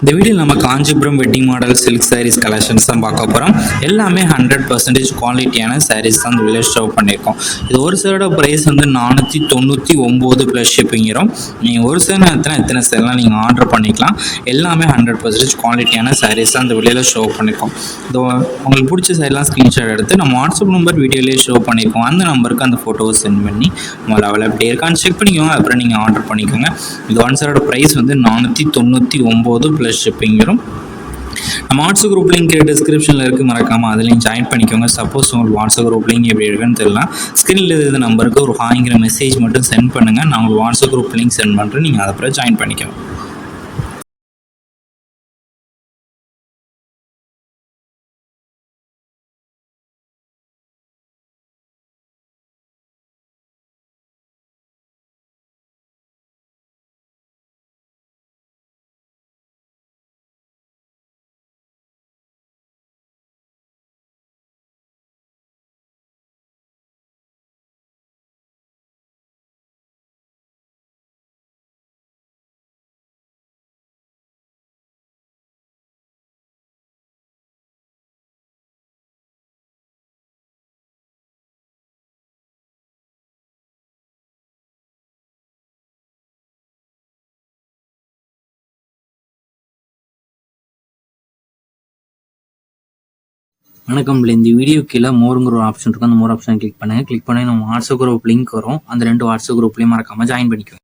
இந்த வீடியோவில் நம்ம Kanchipuram wedding model silk sarees collections தான் பார்க்க போகிறோம். எல்லாமே 100% குவாலிட்டியான சாரீஸ் தான் இந்த வீடியோ ஷோ பண்ணியிருக்கோம். இது ஒரு சேரோட ப்ரைஸ் வந்து 499 ப்ளஸ் ஷிப்பிங்கிறோம். நீங்கள் ஒரு சேர் நேரத்தில் எத்தனை சேரெலாம் நீங்கள் ஆர்டர் பண்ணிக்கலாம். எல்லாமே 100% குவாலிட்டியான சாரீஸ் தான் இந்த வீடியோவில் ஷோ பண்ணியிருக்கோம். இது உங்களுக்கு பிடிச்ச சாரீலாம் ஸ்க்ரீன்ஷாட் எடுத்து நம்ம வாட்ஸ்அப் நம்பர் வீடியோலேயே ஷோ பண்ணியிருக்கோம். அந்த நம்பருக்கு அந்த ஃபோட்டோவை சென்ட் பண்ணி உங்களை அவைலபிலிட்டி இருக்கான்னு செக் பண்ணிக்கோங்க. அப்புறம் நீங்கள் ஆர்டர் பண்ணிக்கோங்க. இது ஒன் சேரோட ப்ரைஸ் வந்து 499 ப்ளஸ் ஷிப்பிங் வரும். நம்ம வாட்ஸ்அப் குரூப் லிங்க் டிஸ்கிரிப்ஷனில் இருக்குது, மறக்காமல் அதுலேயும் ஜாயின் பண்ணிக்கோங்க. சப்போஸ் உங்களுக்கு வாட்ஸ்அப் குரூப் லிங்க் எப்படி இருக்குன்னு தெரியல, ஸ்க்ரீனில் இருந்த நம்பருக்கு ஒரு ஹாய்ங்கிற மெசேஜ் மட்டும் சென்ட் பண்ணுங்கள். நான் உங்களுக்கு வாட்ஸ்அப் குரூப் லிங்க் சென்ட் பண்ணுறேன், நீங்கள் அதை அப்புறம் ஜாயின் பண்ணிக்கோங்க. வணக்கம். இந்த வீடியோ கீழே மோருங்கிற ஒரு ஆப்ஷன் இருக்கும். அந்த மோர் ஆப்ஷன் கிளிக் பண்ணுங்கள். கிளிக் பண்ணி நம்ம வாட்ஸ்அப் குரூப் லிங்க் வரும். அந்த 2 வாட்ஸ்அப் குரூப்லேயும் மறக்காமல் ஜாயின் பண்ணிக்கோங்க.